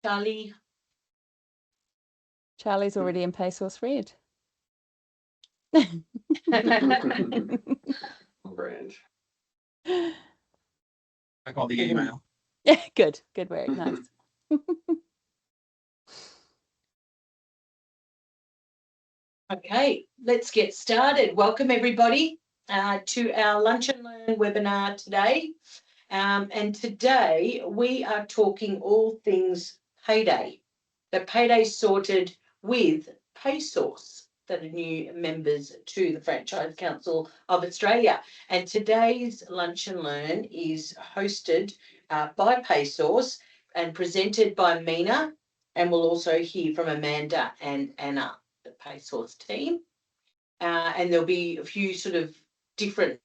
Charlie. Charlie's already in PaySauce Red. Brand. I got the email. Yeah, good work, nice. Okay, let's get started. Welcome everybody to our Lunch and Learn webinar today. And today we are talking all things payday. The payday sorted with PaySauce that are new members to the Franchise Council of Australia. And today's Lunch and Learn is hosted by PaySauce and presented by Mina. And we'll also hear from Amanda and Anna, the PaySauce team. And there'll be a few sort of different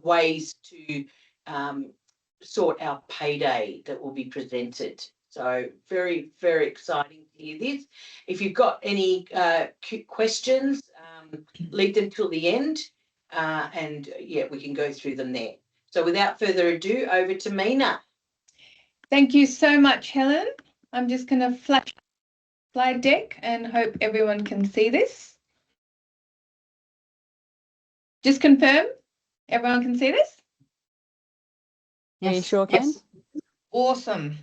ways to sort our payday that will be presented. So very, very exciting to hear this. If you've got any questions, leave them till the end and yeah, we can go through them there. So without further ado, over to Mina. Thank you so much, Helen. I'm just going to flash slide deck and hope everyone can see this. Just confirm everyone can see this? Yes. You sure can? Yes. Awesome.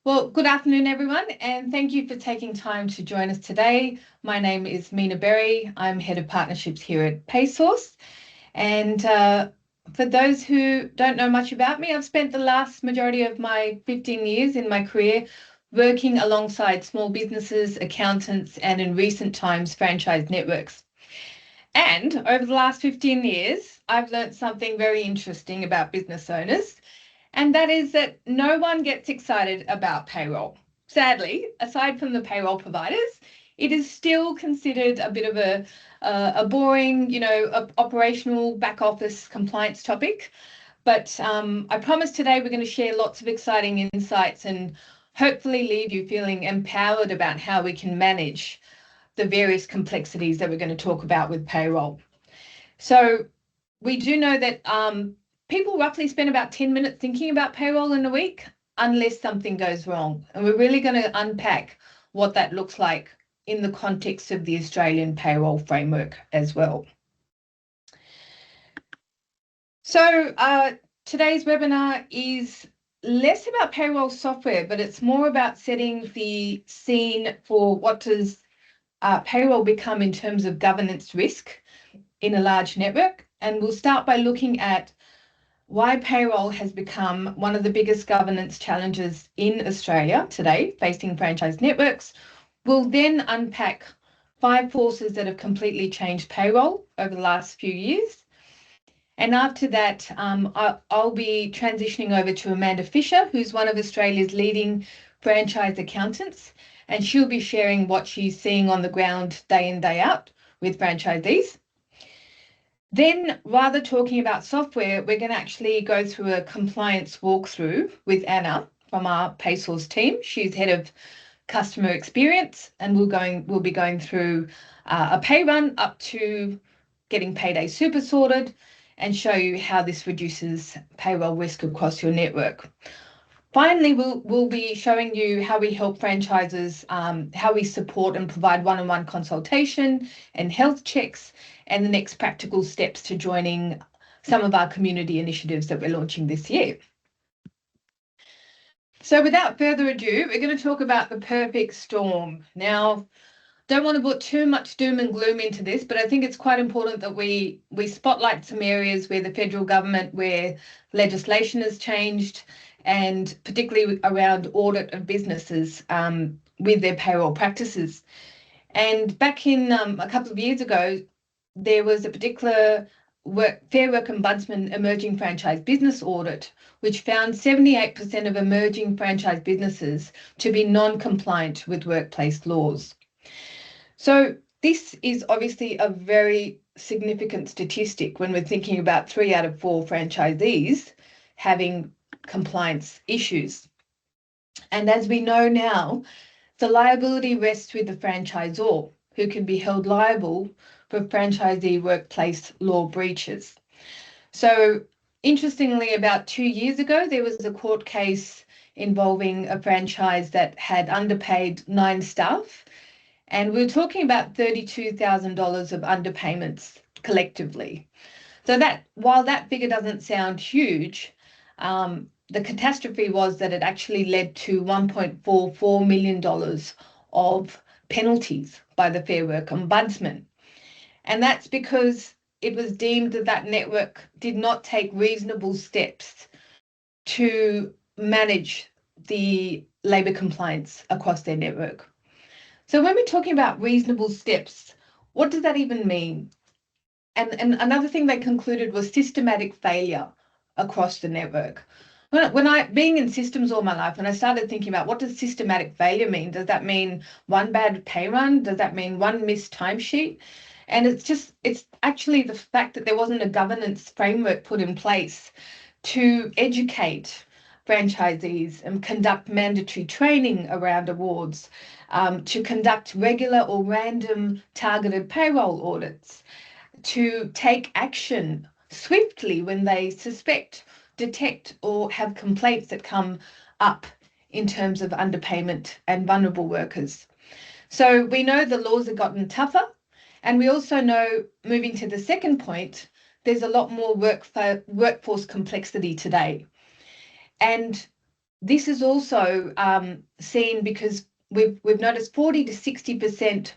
Well, good afternoon, everyone, and thank you for taking time to join us today. My name is Mina Berry. I'm Head of Partnerships here at PaySauce. And for those who don't know much about me, I've spent the last majority of my 15 years in my career working alongside small businesses, accountants, and in recent times, franchise networks. And over the last 15 years, I've learned something very interesting about business owners, and that is that no one gets excited about payroll. Sadly, aside from the payroll providers, it is still considered a bit of a boring, operational back office compliance topic. But I promise today we're going to share lots of exciting insights and hopefully leave you feeling empowered about how we can manage the various complexities that we're going to talk about with payroll. So we do know that people roughly spend about 10 minutes thinking about payroll in a week unless something goes wrong. And we're really going to unpack what that looks like in the context of the Australian payroll framework as well. So today's webinar is less about payroll software, but it's more about setting the scene for what does payroll become in terms of governance risk in a large network. And we'll start by looking at why payroll has become one of the biggest governance challenges in Australia today, facing franchise networks. We'll then unpack 5 forces that have completely changed payroll over the last few years. And after that, I'll be transitioning over to Amanda Fisher, who's one of Australia's leading franchise accountants, and she'll be sharing what she's seeing on the ground day in, day out with franchisees. Then, rather talking about software, we're going to actually go through a compliance walkthrough with Anna from our PaySauce team. She's head of customer experience, and we'll be going through a pay run up to getting payday super sorted and show you how this reduces payroll risk across your network. Finally, we'll be showing you how we help franchises, how we support and provide one-on-one consultation and health checks, and the next practical steps to joining some of our community initiatives that we're launching this year. So without further ado, we're going to talk about the perfect storm. Now, don't want to put too much doom and gloom into this, but I think it's quite important that we spotlight some areas where the federal government, where legislation has changed, and particularly around audit of businesses with their payroll practices. And back in a couple of years ago, there was a particular Fair Work Ombudsman emerging franchise business audit, which found 78% of emerging franchise businesses to be non-compliant with workplace laws. So this is obviously a very significant statistic when we're thinking about 3 out of 4 franchisees having compliance issues. And as we know now, the liability rests with the franchisor, who can be held liable for franchisee workplace law breaches. So interestingly, about 2 years ago, there was a court case involving a franchise that had underpaid 9 staff. And we're talking about $32,000 of underpayments collectively. So that while that figure doesn't sound huge, the catastrophe was that it actually led to $1.44 million of penalties by the Fair Work Ombudsman. And that's because it was deemed that that network did not take reasonable steps to manage the labour compliance across their network. So when we're talking about reasonable steps, what does that even mean? And another thing they concluded was systematic failure across the network. When I, being in systems all my life, when I started thinking about what does systematic failure mean? Does that mean one bad pay run? Does that mean one missed timesheet? And it's actually the fact that there wasn't a governance framework put in place to educate franchisees and conduct mandatory training around awards, to conduct regular or random targeted payroll audits, to take action swiftly when they suspect, detect, or have complaints that come up in terms of underpayment and vulnerable workers. So we know the laws have gotten tougher, and we also know, moving to the second point, there's a lot more workforce complexity today. And this is also seen because we've noticed 40 to 60%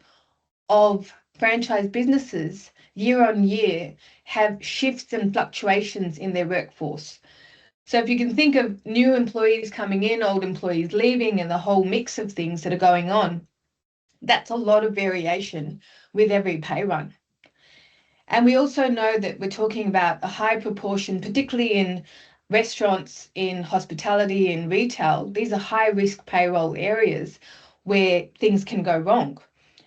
of franchise businesses year on year have shifts and fluctuations in their workforce. So if you can think of new employees coming in, old employees leaving, and the whole mix of things that are going on, that's a lot of variation with every pay run. And we also know that we're talking about a high proportion, particularly in restaurants, in hospitality, in retail. These are high risk payroll areas where things can go wrong.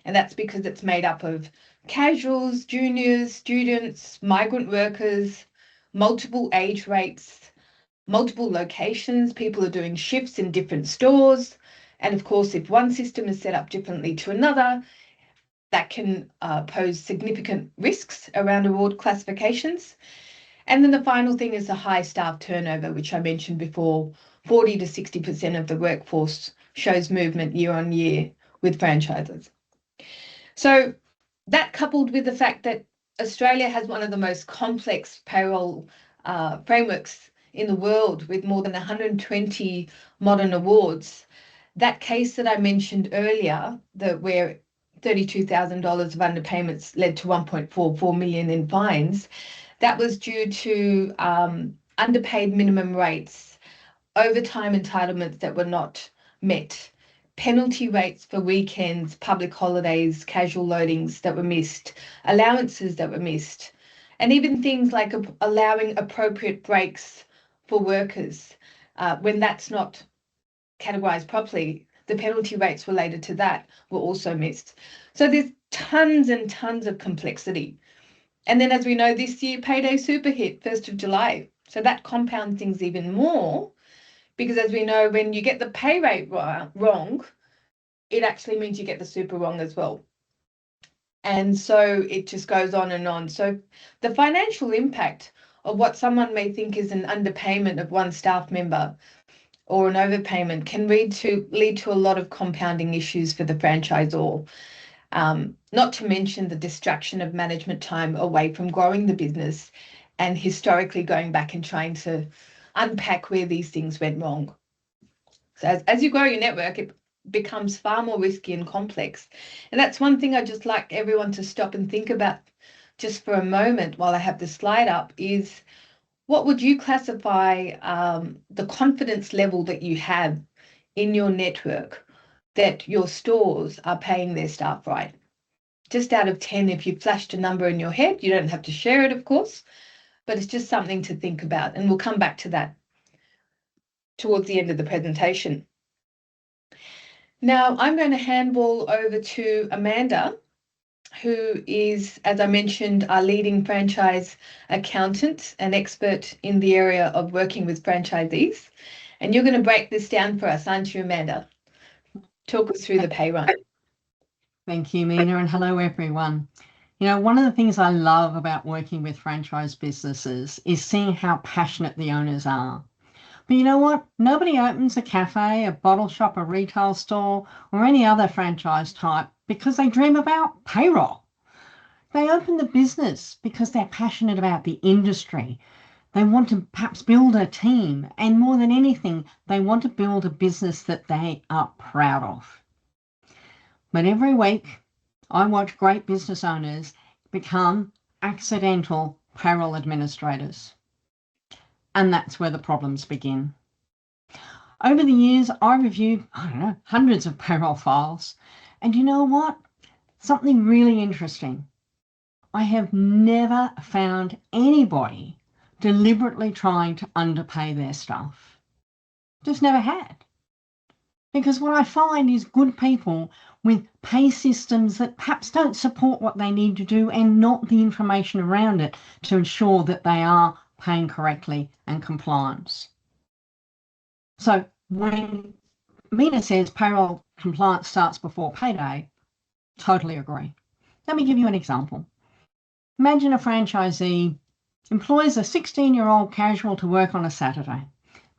And that's because it's made up of casuals, juniors, students, migrant workers, multiple age rates, multiple locations. People are doing shifts in different stores. And of course, if one system is set up differently to another, that can pose significant risks around award classifications. And then the final thing is the high staff turnover, which I mentioned before. 40 to 60% of the workforce shows movement year on year with franchises. So that, coupled with the fact that Australia has one of the most complex payroll frameworks in the world, with more than 120 modern awards, that case that I mentioned earlier, that where $32,000 of underpayments led to 1.44 million in fines, that was due to underpaid minimum rates, overtime entitlements that were not met, penalty rates for weekends, public holidays, casual loadings that were missed, allowances that were missed, and even things like allowing appropriate breaks for workers. When that's not categorised properly, the penalty rates related to that were also missed. So there's tons and tons of complexity. And then, as we know, this year, payday super hit 1st of July. So that compounds things even more, because as we know, when you get the pay rate wrong, it actually means you get the super wrong as well. And so it just goes on and on. So the financial impact of what someone may think is an underpayment of one staff member or an overpayment can lead to a lot of compounding issues for the franchisor. Not to mention the distraction of management time away from growing the business and historically going back and trying to unpack where these things went wrong. So as you grow your network, it becomes far more risky and complex. And that's one thing I'd just like everyone to stop and think about just for a moment while I have the slide up is, what would you classify the confidence level that you have in your network that your stores are paying their staff right? Just out of 10, if you flashed a number in your head, you don't have to share it, of course, but it's just something to think about. And we'll come back to that towards the end of the presentation. Now, I'm going to handball over to Amanda, who is, as I mentioned, our leading franchise accountant and expert in the area of working with franchisees. And you're going to break this down for us, aren't you, Amanda? Talk us through the pay run. Thank you, Mina, and hello, everyone. You know, one of the things I love about working with franchise businesses is seeing how passionate the owners are. But you know what? Nobody opens a cafe, a bottle shop, a retail store, or any other franchise type because they dream about payroll. They open the business because they're passionate about the industry. They want to perhaps build a team, and more than anything, they want to build a business that they are proud of. But every week, I watch great business owners become accidental payroll administrators. And that's where the problems begin. Over the years, I reviewed, hundreds of payroll files. And you know what? Something really interesting. I have never found anybody deliberately trying to underpay their staff. Just never had. Because what I find is good people with pay systems that perhaps don't support what they need to do and not the information around it to ensure that they are paying correctly and compliance. So when Mina says payroll compliance starts before payday, totally agree. Let me give you an example. Imagine a franchisee employs a 16-year-old casual to work on a Saturday.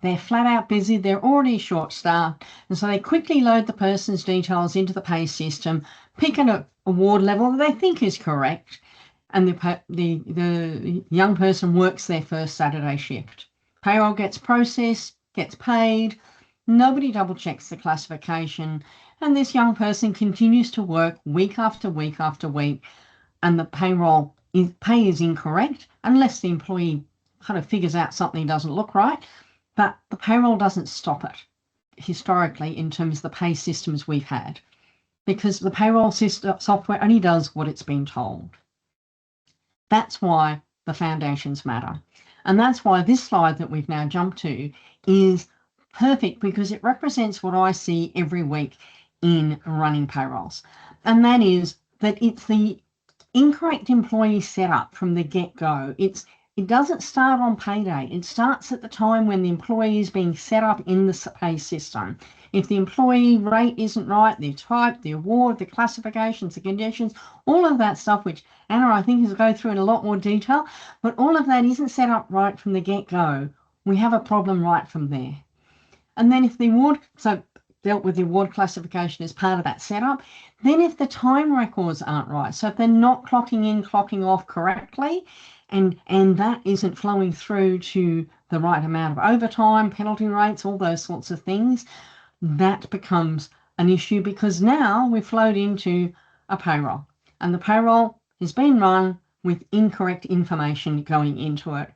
They're flat out busy, they're already short-staffed, and so they quickly load the person's details into the pay system, pick an award level that they think is correct, and the young person works their first Saturday shift. Payroll gets processed, gets paid, nobody double checks the classification, and this young person continues to work week after week after week, and the pay is incorrect unless the employee kind of figures out something doesn't look right, but the payroll doesn't stop it historically in terms of the pay systems we've had, because the payroll system software only does what it's been told. That's why the foundations matter. And that's why this slide that we've now jumped to is perfect, because it represents what I see every week in running payrolls. And that is that it's the incorrect employee setup from the get-go. It doesn't start on payday. It starts at the time when the employee is being set up in the pay system. If the employee rate isn't right, the type, the award, the classifications, the conditions, all of that stuff, which Anna, I think, will go through in a lot more detail, but all of that isn't set up right from the get-go. We have a problem right from there. And then if the award, so dealt with the award classification as part of that setup, then if the time records aren't right, so if they're not clocking in, clocking off correctly, and that isn't flowing through to the right amount of overtime, penalty rates, all those sorts of things, that becomes an issue, because now we've flowed into a payroll, and the payroll has been run with incorrect information going into it.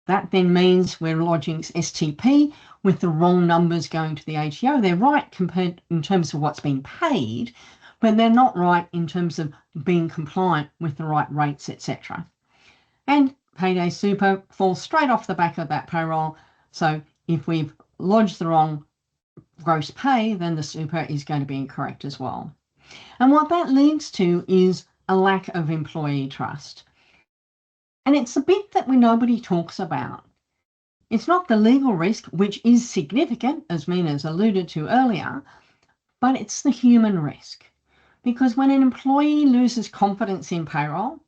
That then means we're lodging STP with the wrong numbers going to the ATO. They're right compared in terms of what's being paid, but they're not right in terms of being compliant with the right rates, etc. And payday super falls straight off the back of that payroll. So if we've lodged the wrong gross pay, then the super is going to be incorrect as well. And what that leads to is a lack of employee trust. And it's the bit that nobody talks about. It's not the legal risk, which is significant, as Mina's alluded to earlier, but it's the human risk. Because when an employee loses confidence in payroll,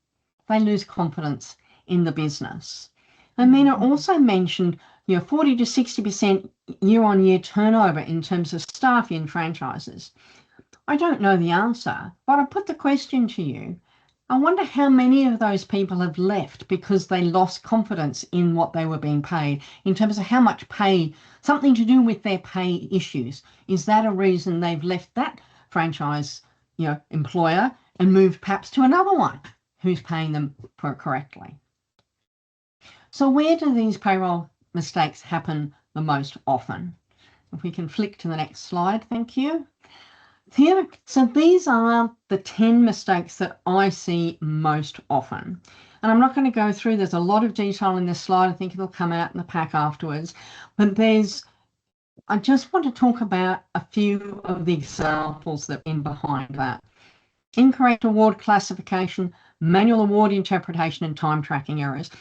they lose confidence in the business. And Mina also mentioned 40 to 60% year-on-year turnover in terms of staff in franchises. I don't know the answer, but I put the question to you. I wonder how many of those people have left because they lost confidence in what they were being paid, in terms of how much pay, something to do with their pay issues. Is that a reason they've left that franchise employer and moved perhaps to another one who's paying them correctly? So where do these payroll mistakes happen the most often? If we can flick to the next slide, thank you. Here, so these are the 10 mistakes that I see most often. And I'm not going to go through, there's a lot of detail in this slide. I think it'll come out in the pack afterwards. But I just want to talk about a few of the examples that are in behind that. Incorrect award classification, manual award interpretation, and time tracking errors.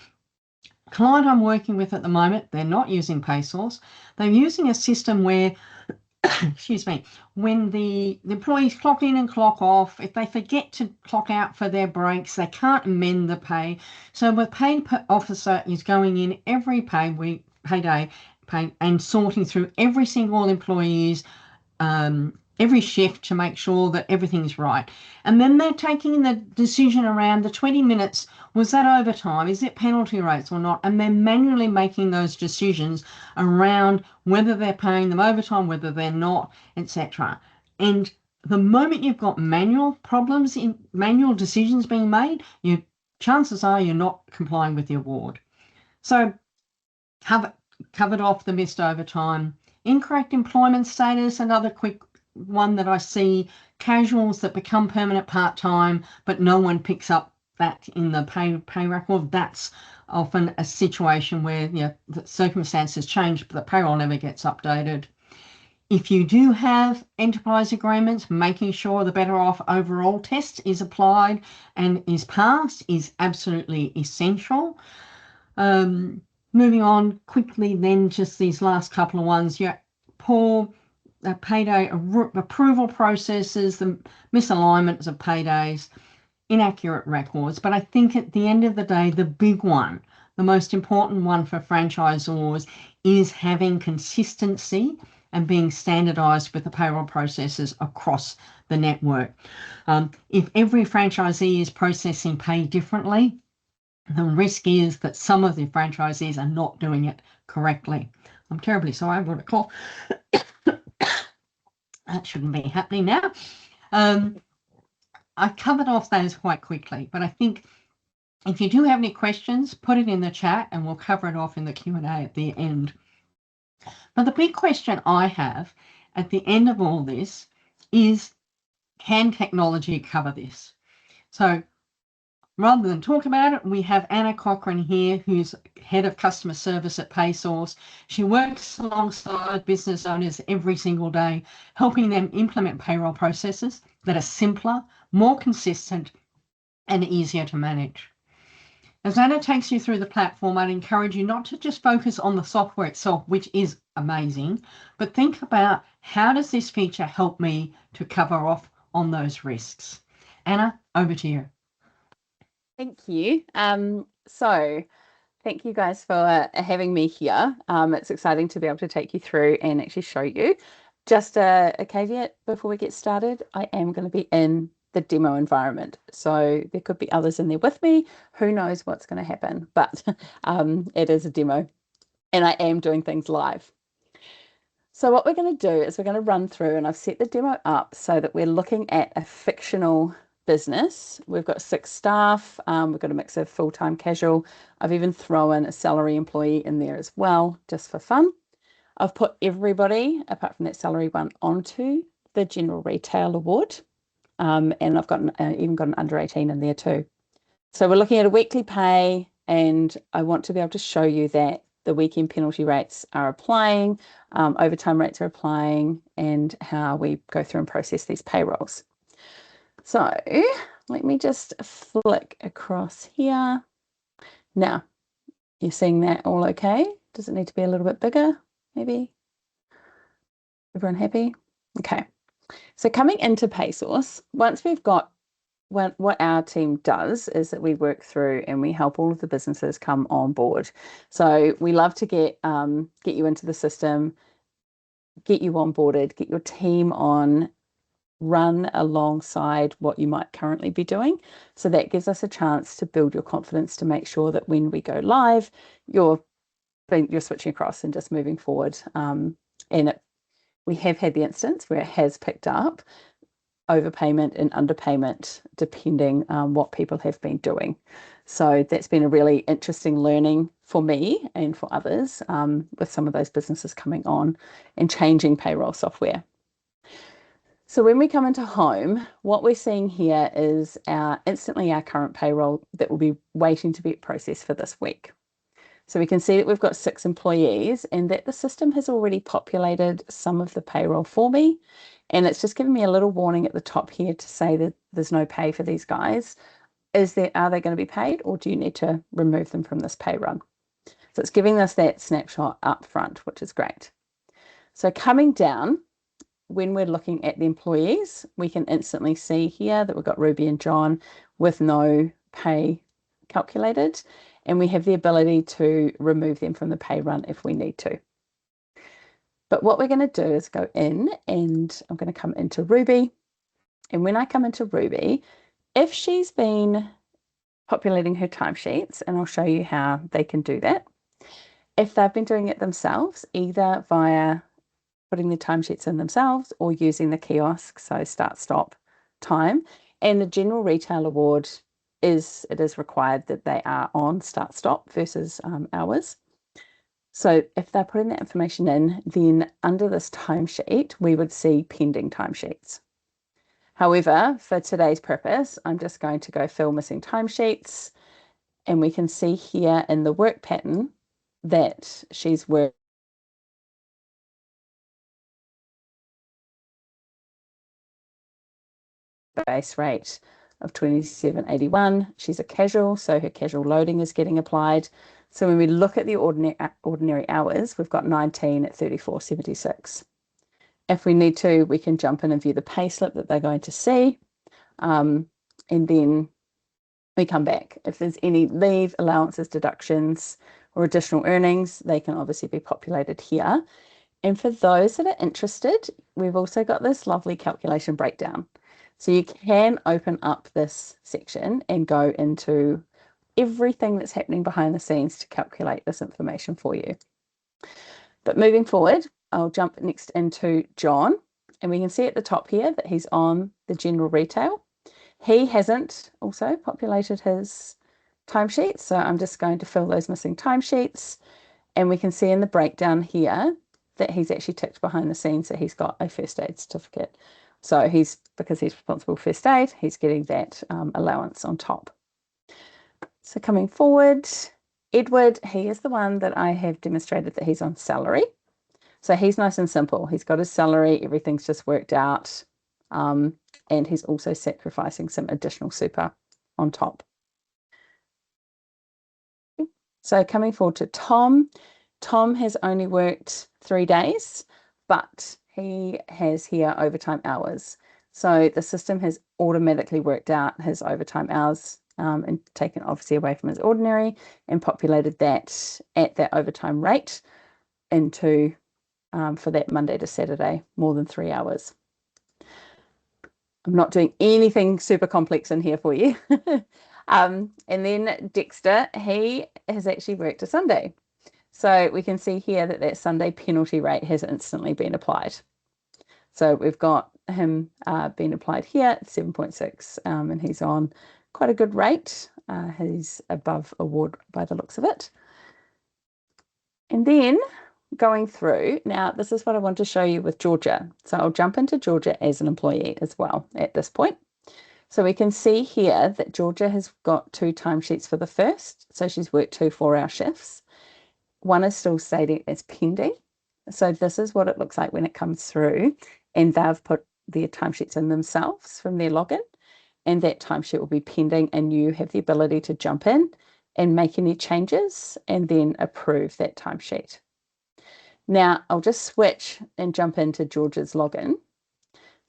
Client I'm working with at the moment, they're not using PaySauce. They're using a system where, excuse me, when the employees clock in and clock off, if they forget to clock out for their breaks, they can't amend the pay. So the pay officer is going in every payday and sorting through every single employee's every shift to make sure that everything's right. And then they're taking the decision around the 20 minutes, was that overtime? Is it penalty rates or not? And they're manually making those decisions around whether they're paying them overtime, whether they're not, etc. And the moment you've got manual problems in manual decisions being made, chances are you're not complying with the award. So covered off the missed overtime. Incorrect employment status, another quick one that I see, casuals that become permanent part-time, but no one picks up that in the pay record. That's often a situation where the circumstances change, but the payroll never gets updated. If you do have enterprise agreements, making sure the Better Off overall test is applied and is passed is absolutely essential. Moving on quickly, then just these last couple of ones. Your poor payday approval processes, the misalignments of paydays, inaccurate records. But I think at the end of the day, the big one, the most important one for franchisors is having consistency and being standardized with the payroll processes across the network. If every franchisee is processing pay differently, the risk is that some of the franchisees are not doing it correctly. I'm terribly sorry, I've got a cough. That shouldn't be happening now. I covered off those quite quickly, but I think if you do have any questions, put it in the chat and we'll cover it off in the Q&A at the end. But the big question I have at the end of all this is, can technology cover this? So rather than talk about it, we have Anna Cochran here, who's head of customer service at PaySauce. She works alongside business owners every single day, helping them implement payroll processes that are simpler, more consistent, and easier to manage. As Anna takes you through the platform, I'd encourage you not to just focus on the software itself, which is amazing, but think about, how does this feature help me to cover off on those risks? Anna, over to you. Thank you. So thank you guys for having me here. It's exciting to be able to take you through and actually show you. Just a caveat before we get started, I am going to be in the demo environment. So there could be others in there with me. Who knows what's going to happen, but it is a demo and I am doing things live. So what we're going to do is we're going to run through, and I've set the demo up so that we're looking at a fictional business. We've got 6 staff. We've got a mix of full-time, casual. I've even thrown a salary employee in there as well, just for fun. I've put everybody, apart from that salary one, onto the General Retail Award. And I've got even got an under 18 in there too. So we're looking at a weekly pay, and I want to be able to show you that the weekend penalty rates are applying, overtime rates are applying, and how we go through and process these payrolls. So let me just flick across here. Now, you're seeing that all okay? Does it need to be a little bit bigger, maybe? Everyone happy? Okay. So coming into PaySauce, once we've got what our team does is that we work through and we help all of the businesses come on board. So we love to get you into the system, get you onboarded, get your team on, run alongside what you might currently be doing. So that gives us a chance to build your confidence to make sure that when we go live, you're switching across and just moving forward. We have had the instance where it has picked up overpayment and underpayment depending on what people have been doing. So that's been a really interesting learning for me and for others with some of those businesses coming on and changing payroll software. So when we come into home, what we're seeing here is instantly our current payroll that will be waiting to be processed for this week. So we can see that we've got 6 employees and that the system has already populated some of the payroll for me. And it's just giving me a little warning at the top here to say that there's no pay for these guys. Are they going to be paid, or do you need to remove them from this pay run? So it's giving us that snapshot up front, which is great. So coming down, when we're looking at the employees, we can instantly see here that we've got Ruby and John with no pay calculated, and we have the ability to remove them from the pay run if we need to. But what we're going to do is go in, and I'm going to come into Ruby. And when I come into Ruby, if she's been populating her timesheets, and I'll show you how they can do that. If they've been doing it themselves, either via putting the timesheets in themselves or using the kiosk, so start, stop, time. And the general retail award is required that they are on start, stop versus hours. So if they're putting that information in, then under this timesheet, we would see pending timesheets. However, for today's purpose, I'm just going to go fill missing timesheets, and we can see here in the work pattern that she's worked base rate of 27.81. She's a casual, so her casual loading is getting applied. So when we look at the ordinary hours, we've got 19 at 34.76. If we need to, we can jump in and view the pay slip that they're going to see. And then we come back. If there's any leave, allowances, deductions, or additional earnings, they can obviously be populated here. And for those that are interested, we've also got this lovely calculation breakdown. So you can open up this section and go into everything that's happening behind the scenes to calculate this information for you. But moving forward, I'll jump next into John, and we can see at the top here that he's on the general retail. He hasn't also populated his timesheets, so I'm just going to fill those missing timesheets, and we can see in the breakdown here that he's actually ticked behind the scenes that he's got a first aid certificate. So because he's responsible for first aid, he's getting that allowance on top. So coming forward, Edward, he is the one that I have demonstrated that he's on salary. So he's nice and simple. He's got his salary, everything's just worked out. And he's also sacrificing some additional super on top. So coming forward to Tom, Tom has only worked 3 days, but he has here overtime hours. So the system has automatically worked out his overtime hours and taken obviously away from his ordinary and populated that at that overtime rate into for that Monday to Saturday, more than 3 hours. I'm not doing anything super complex in here for you. And then Dexter, he has actually worked a Sunday. So we can see here that that Sunday penalty rate has instantly been applied. So we've got him being applied here at 7.6, and he's on quite a good rate. He's above award by the looks of it. And then going through, now this is what I want to show you with Georgia. So I'll jump into Georgia as an employee as well at this point. So we can see here that Georgia has got 2 timesheets for the first. So she's worked 2 4-hour shifts. One is still stating as pending. So this is what it looks like when it comes through, and they've put their timesheets in themselves from their login, and that timesheet will be pending, and you have the ability to jump in and make any changes and then approve that timesheet. Now I'll just switch and jump into Georgia's login.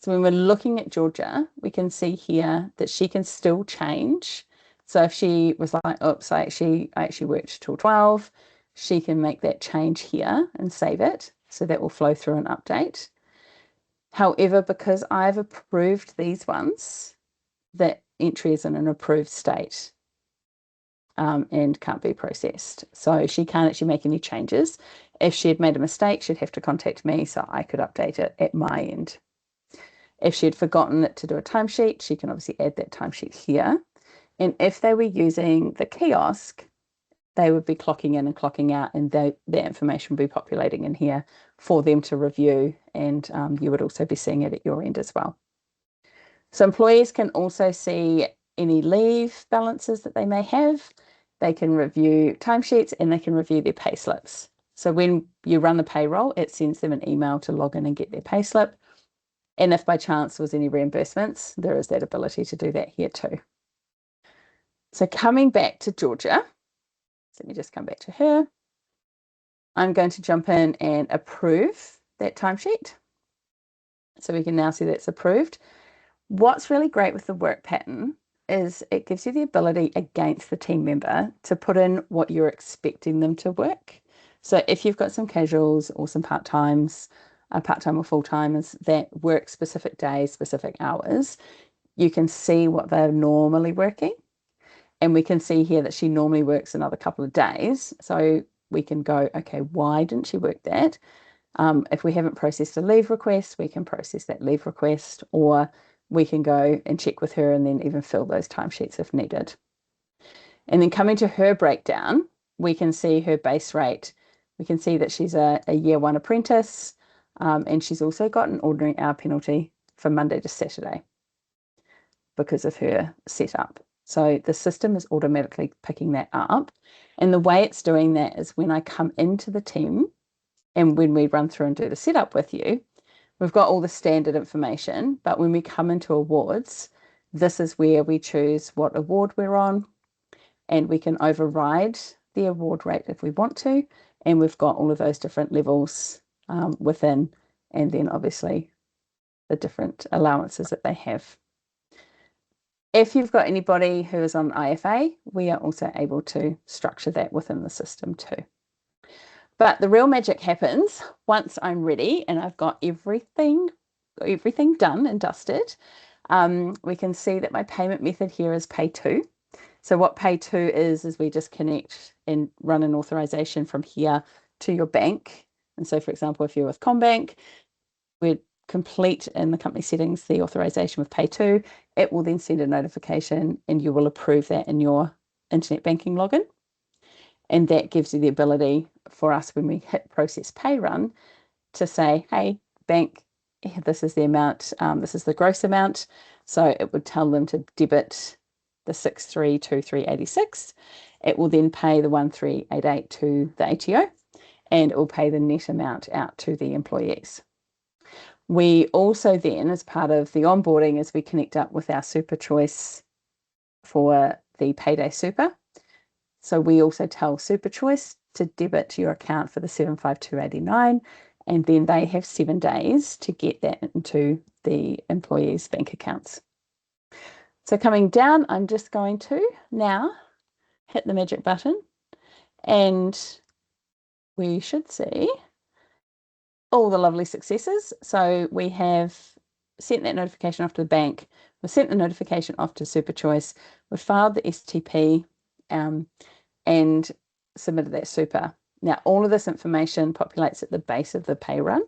So when we're looking at Georgia, we can see here that she can still change. So if she was like, oops, I actually worked till 12, she can make that change here and save it. So that will flow through an update. However, because I've approved these ones, that entry is in an approved state and can't be processed. So she can't actually make any changes. If she had made a mistake, she'd have to contact me so I could update it at my end. If she had forgotten to do a timesheet, she can obviously add that timesheet here. And if they were using the kiosk, they would be clocking in and clocking out, and the information would be populating in here for them to review, and you would also be seeing it at your end as well. So employees can also see any leave balances that they may have. They can review timesheets, and they can review their pay slips. So when you run the payroll, it sends them an email to log in and get their pay slip. And if by chance there was any reimbursements, there is that ability to do that here too. So coming back to Georgia, let me just come back to her. I'm going to jump in and approve that timesheet. So we can now see that's approved. What's really great with the work pattern is it gives you the ability against the team member to put in what you're expecting them to work. So if you've got some casuals or some part-times, part-time or full-timers that work specific days, specific hours, you can see what they're normally working. And we can see here that she normally works another couple of days. So we can go, okay, why didn't she work that? If we haven't processed a leave request, we can process that leave request, or we can go and check with her and then even fill those timesheets if needed. And then coming to her breakdown, we can see her base rate. We can see that she's a year one apprentice, and she's also got an ordinary hour penalty for Monday to Saturday because of her setup. So the system is automatically picking that up. And the way it's doing that is when I come into the team and when we run through and do the setup with you, we've got all the standard information. But when we come into awards, this is where we choose what award we're on, and we can override the award rate if we want to. And we've got all of those different levels within, and then obviously the different allowances that they have. If you've got anybody who is on IFA, we are also able to structure that within the system too. But the real magic happens once I'm ready and I've got everything done and dusted. We can see that my payment method here is Pay2. So what Pay2 is we just connect and run an authorization from here to your bank. And so, for example, if you're with CommBank, we'd complete in the company settings the authorization with Pay2. It will then send a notification and you will approve that in your internet banking login. And that gives you the ability for us when we hit process pay run to say, hey, bank, this is the amount, this is the gross amount. So it would tell them to debit the 632386. It will then pay the 1388 to the ATO, and it will pay the net amount out to the employees. We also then, as part of the onboarding, as we connect up with our super choice for the payday super. So we also tell super choice to debit your account for the 75289, and then they have 7 days to get that into the employees' bank accounts. So coming down, I'm just going to now hit the magic button, and we should see all the lovely successes. So we have sent that notification off to the bank, we've sent the notification off to super choice, we've filed the STP and submitted that super. Now, all of this information populates at the base of the pay run.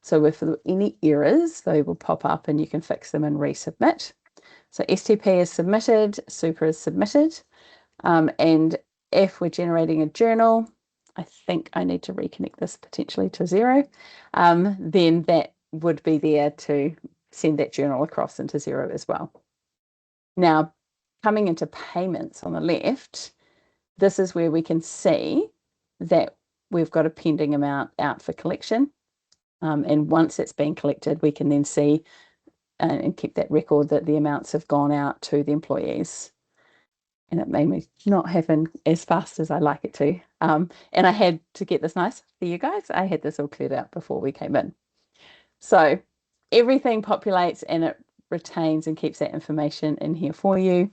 So if there are any errors, they will pop up and you can fix them and resubmit. So STP is submitted, super is submitted. And if we're generating a journal, I think I need to reconnect this potentially to Xero, then that would be there to send that journal across into Xero as well. Now, coming into payments on the left, this is where we can see that we've got a pending amount out for collection. And once it's been collected, we can then see and keep that record that the amounts have gone out to the employees. And it made me not happen as fast as I like it to. And I had to get this nice for you guys. I had this all cleared out before we came in. So everything populates and it retains and keeps that information in here for you.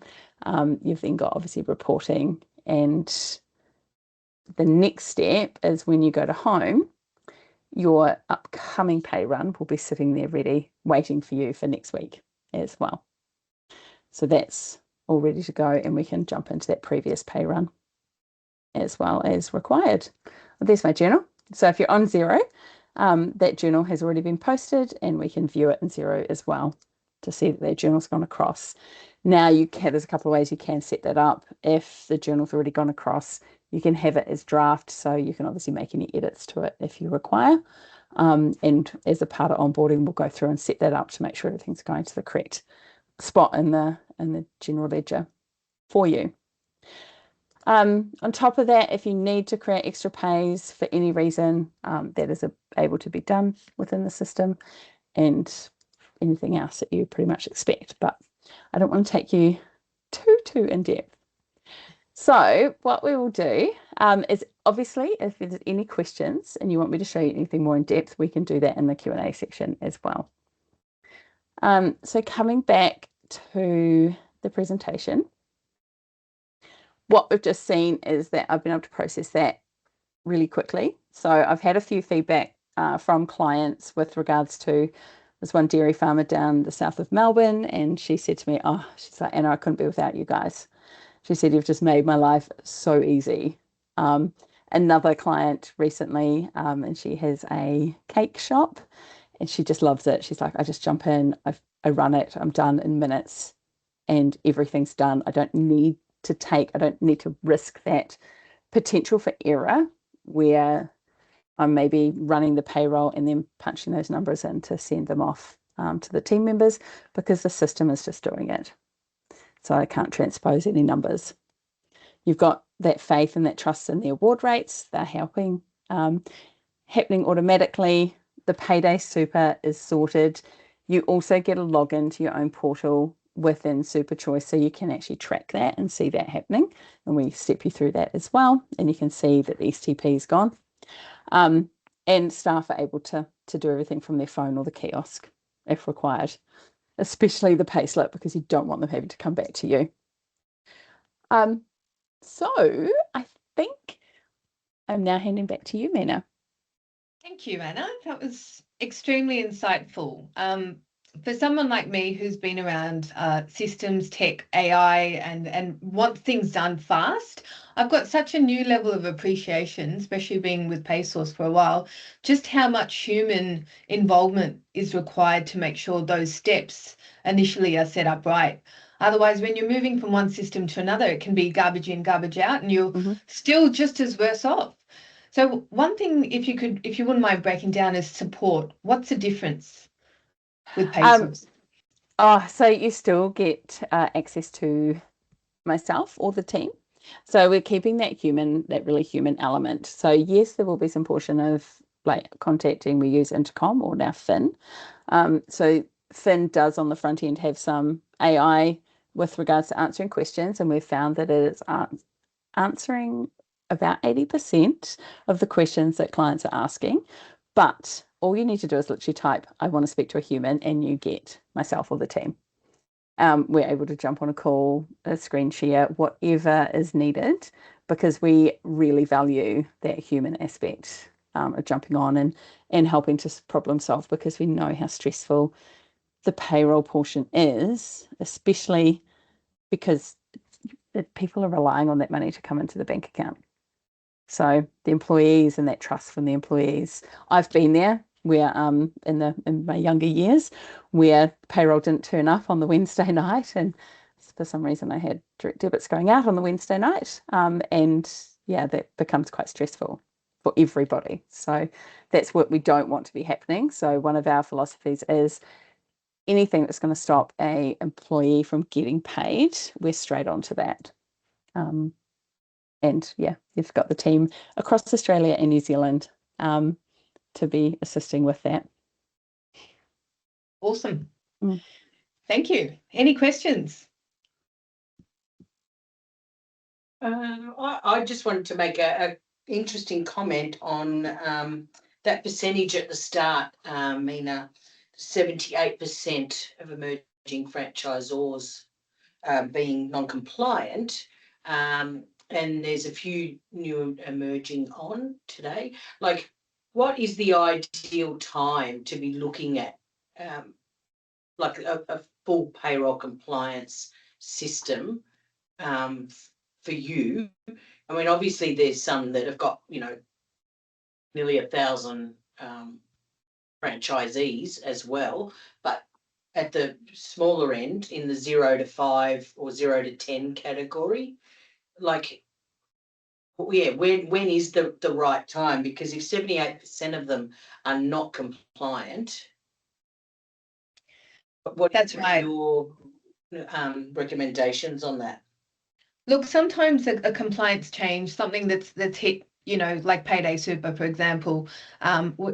You've then got obviously reporting, and the next step is when you go to home, your upcoming pay run will be sitting there ready, waiting for you for next week as well. So that's all ready to go, and we can jump into that previous pay run as well as required. Well, there's my journal. So if you're on Xero, that journal has already been posted, and we can view it in Xero as well to see that that journal's gone across. Now there's a couple of ways you can set that up. If the journal's already gone across, you can have it as draft, so you can obviously make any edits to it if you require. And as a part of onboarding, we'll go through and set that up to make sure everything's going to the correct spot in the general ledger for you. On top of that, if you need to create extra pays for any reason, that is able to be done within the system, and anything else that you pretty much expect. But I don't want to take you too in depth. So what we will do is, obviously, if there's any questions and you want me to show you anything more in depth, we can do that in the Q&A section as well. So coming back to the presentation, what we've just seen is that I've been able to process that really quickly. So I've had a few feedback from clients with regards to this one dairy farmer down the south of Melbourne, and she said to me, "Oh, she's like, Anna, I couldn't be without you guys." She said, "You've just made my life so easy." Another client recently, and she has a cake shop, and she just loves it. She's like, "I just jump in, I run it, I'm done in minutes, and everything's done. I don't need to risk that potential for error where I'm maybe running the payroll and then punching those numbers in to send them off to the team members because the system is just doing it. So I can't transpose any numbers." You've got that faith and that trust in the award rates. They're helping, happening automatically. The payday super is sorted. You also get a login to your own portal within Super Choice, so you can actually track that and see that happening. And we step you through that as well. And you can see that the STP is gone. And staff are able to do everything from their phone or the kiosk if required, especially the payslip, because you don't want them having to come back to you. So I think I'm now handing back to you, Mina. Thank you, Anna. That was extremely insightful. For someone like me who's been around systems, tech, AI, and wants things done fast, I've got such a new level of appreciation, especially being with PaySauce for a while, just how much human involvement is required to make sure those steps initially are set up right. Otherwise, when you're moving from one system to another, it can be garbage in, garbage out, and you're still just as worse off. So one thing, if you wouldn't mind breaking down, is support. What's the difference with PaySauce? So you still get access to myself or the team. So we're keeping that really human element. So yes, there will be some portion of like contacting. We use Intercom or now Finn. So Finn does on the front end have some AI with regards to answering questions, and we've found that it is answering about 80% of the questions that clients are asking. But all you need to do is literally type, "I want to speak to a human," and you get myself or the team. We're able to jump on a call, a screen share, whatever is needed, because we really value that human aspect of jumping on and helping to problem solve, because we know how stressful the payroll portion is, especially because people are relying on that money to come into the bank account. So the employees and that trust from the employees. I've been there where in my younger years where payroll didn't turn up on the Wednesday night, and for some reason I had direct debits going out on the Wednesday night. And yeah, that becomes quite stressful for everybody. So that's what we don't want to be happening. So one of our philosophies is anything that's going to stop a employee from getting paid, we're straight onto that. And yeah, you've got the team across Australia and New Zealand to be assisting with that. Awesome. Thank you. Any questions? I just wanted to make a interesting comment on that percentage at the start, Mina. 78% of emerging franchisors being non-compliant, and there's a few new emerging on today. Like, what is the ideal time to be looking at like a full payroll compliance system for you? I mean, obviously there's some that have got, nearly 1,000 franchisees as well, but at the smaller end, in the 0 to 5 or 0 to 10 category, like, yeah, when is the right time? Because if 78% of them are not compliant, That's right. Your recommendations on that? Look, sometimes a compliance change, something that's hit, like payday super, for example,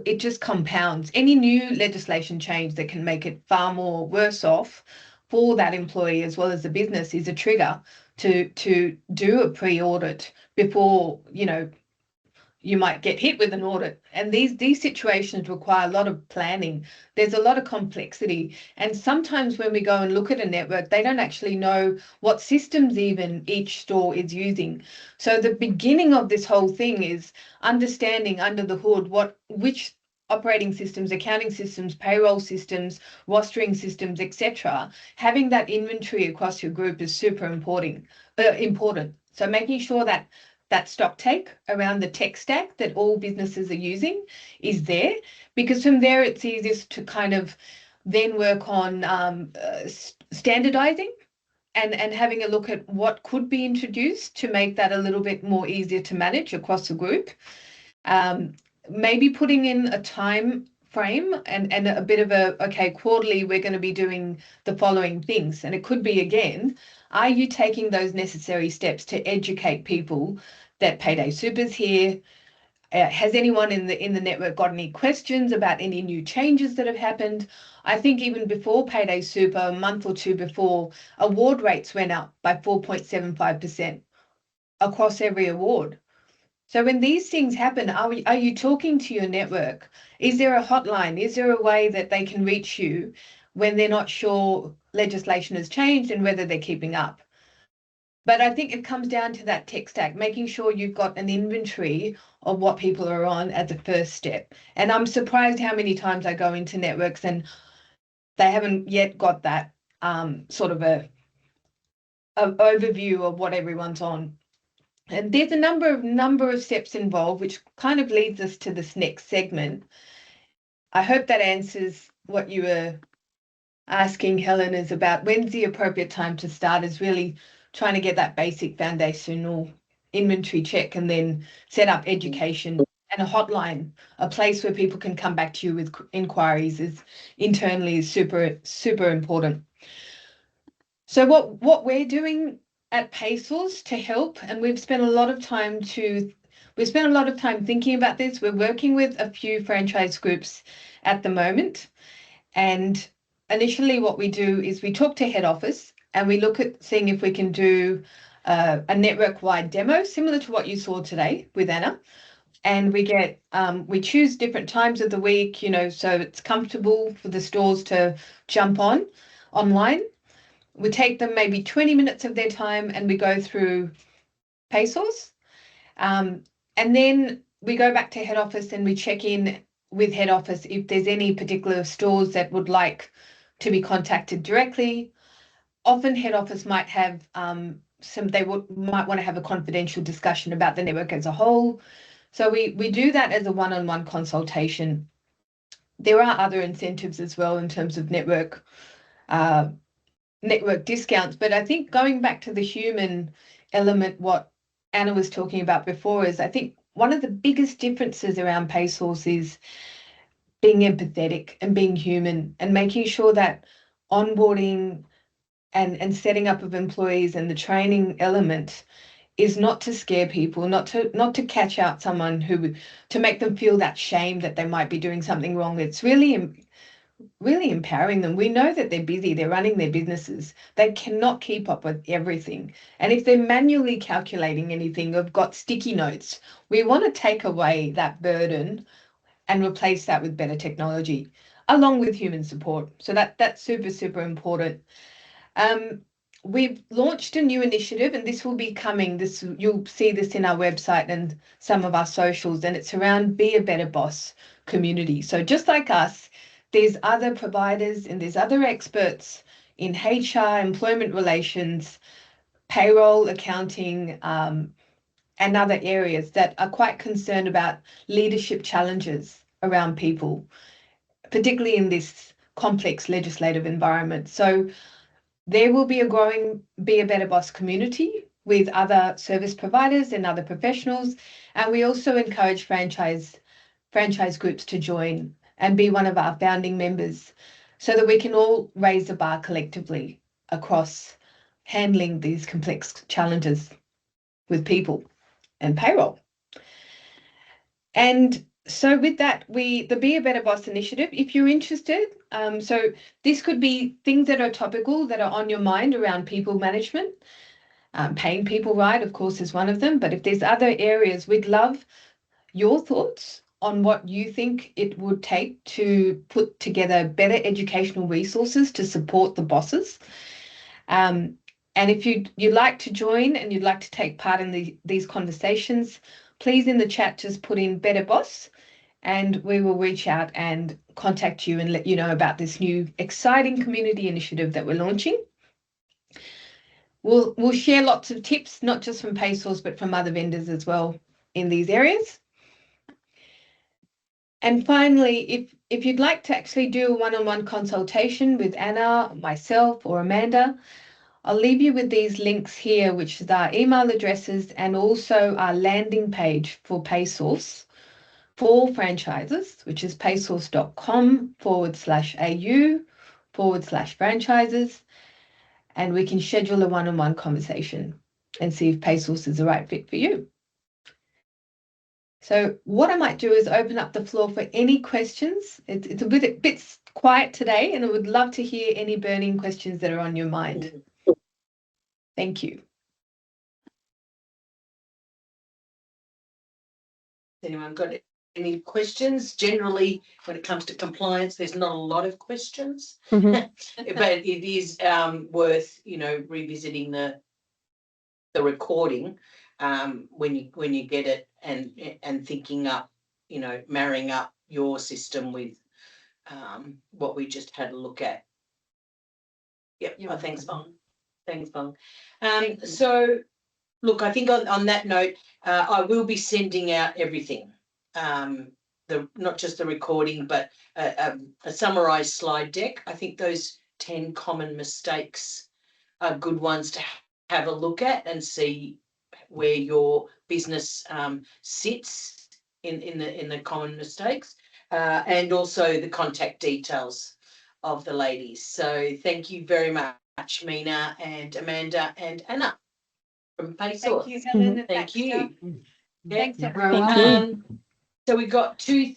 it just compounds. Any new legislation change that can make it far more worse off for that employee as well as the business is a trigger to do a pre-audit before, you might get hit with an audit. And these situations require a lot of planning. There's a lot of complexity. And sometimes when we go and look at a network, they don't actually know what systems even each store is using. So the beginning of this whole thing is understanding under the hood which operating systems, accounting systems, payroll systems, rostering systems, etc. Having that inventory across your group is super important. So making sure that that stock take around the tech stack that all businesses are using is there, because from there it's easiest to kind of then work on standardizing and having a look at what could be introduced to make that a little bit more easier to manage across the group. Maybe putting in a time frame and a bit of okay, quarterly, we're going to be doing the following things. And it could be, again, are you taking those necessary steps to educate people that Payday Super's here? Has anyone in the network got any questions about any new changes that have happened? I think even before Payday Super, a month or two before, award rates went up by 4.75% across every award. So when these things happen, are you talking to your network? Is there a hotline? Is there a way that they can reach you when they're not sure legislation has changed and whether they're keeping up? But I think it comes down to that tech stack, making sure you've got an inventory of what people are on as a first step. And I'm surprised how many times I go into networks and they haven't yet got that sort of a overview of what everyone's on. And there's a number of steps involved, which kind of leads us to this next segment. I hope that answers what you were asking, Helen, is about when's the appropriate time to start, is really trying to get that basic foundational inventory check and then set up education and a hotline, a place where people can come back to you with inquiries is super, super important. So what we're doing at PaySauce to help, and we've spent a lot of time thinking about this. We're working with a few franchise groups at the moment, and initially what we do is we talk to head office and we look at seeing if we can do a network-wide demo similar to what you saw today with Anna. And we choose different times of the week, so it's comfortable for the stores to jump online. We take them maybe 20 minutes of their time and we go through PaySauce. And then we go back to head office and we check in with head office if there's any particular stores that would like to be contacted directly. Often head office might have might want to have a confidential discussion about the network as a whole. So we do that as a one-on-one consultation. There are other incentives as well in terms of network discounts, but I think going back to the human element, what Anna was talking about before, is I think one of the biggest differences around PaySauce is being empathetic and being human and making sure that onboarding and setting up of employees and the training element is not to scare people, not to catch out someone to make them feel that shame that they might be doing something wrong. It's really empowering them. We know that they're busy, they're running their businesses, they cannot keep up with everything. And if they're manually calculating anything or got sticky notes, we want to take away that burden and replace that with better technology, along with human support. So that's super, super important. We've launched a new initiative, and this will be coming. You'll see this in our website and some of our socials, and it's around Be a Better Boss community. So just like us, there's other providers and there's other experts in HR, employment relations, payroll, accounting, and other areas that are quite concerned about leadership challenges around people, particularly in this complex legislative environment. So there will be a growing Be a Better Boss community with other service providers and other professionals. And we also encourage franchise groups to join and be one of our founding members so that we can all raise the bar collectively across handling these complex challenges with people and payroll. And so with that, the Be a Better Boss initiative, if you're interested, so this could be things that are topical, that are on your mind around people management. Paying people right, of course, is one of them. But if there's other areas, we'd love your thoughts on what you think it would take to put together better educational resources to support the bosses. And if you'd like to join and you'd like to take part in these conversations, please in the chat just put in Better Boss, and we will reach out and contact you and let you know about this new exciting community initiative that we're launching. We'll share lots of tips, not just from PaySauce, but from other vendors as well in these areas. And finally, if you'd like to actually do a one-on-one consultation with Anna, myself, or Amanda, I'll leave you with these links here, which is our email addresses and also our landing page for PaySauce for franchises, which is paysauce.com/au/franchises. And we can schedule a one-on-one conversation and see if PaySauce is the right fit for you. So what I might do is open up the floor for any questions. It's a bit quiet today, and I would love to hear any burning questions that are on your mind. Thank you. Anyone got any questions? Generally, when it comes to compliance, there's not a lot of questions, but it is worth, revisiting the recording when you get it and thinking up, marrying up your system with what we just had a look at. Yep. Yeah. Thanks, Bong. So, look, I think on that note, I will be sending out everything, not just the recording, but a summarised slide deck. I think those 10 common mistakes are good ones to have a look at and see where your business sits in the common mistakes, and also the contact details of the ladies. So thank you very much, Mina and Amanda and Anna from PaySauce. Thank you, Helen. And Thank you. Thanks, You're everyone. welcome. So we've got two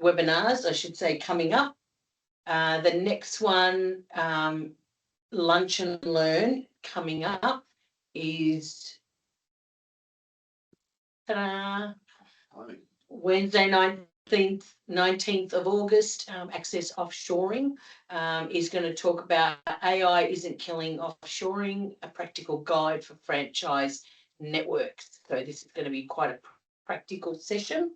webinars, I should say, coming up. The next one, Lunch and Learn, coming up is Wednesday, 19th of August. Access Offshoring is going to talk about AI isn't killing offshoring, a practical guide for franchise networks. So this is going to be quite a practical session.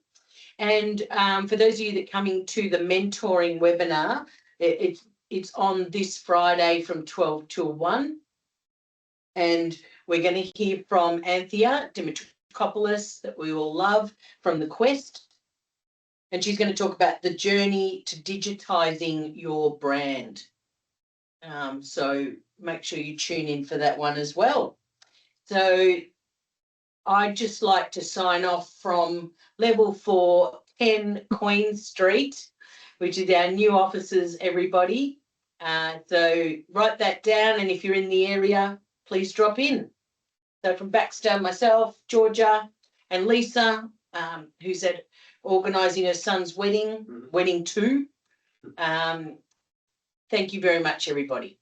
And for those of you that are coming to the mentoring webinar, it's on this Friday from 12 till 1. And we're going to hear from Anthea Dimitrikopoulos, that we all love, from The Quest. And she's going to talk about the journey to digitising your brand. So make sure you tune in for that one as well. So I'd just like to sign off from Level 4, 10 Queen Street, which is our new offices, everybody. So write that down, and if you're in the area, please drop in. So from Baxter, myself, Georgia, and Lisa, who's organising her son's wedding, wedding 2. Thank you very much, everybody.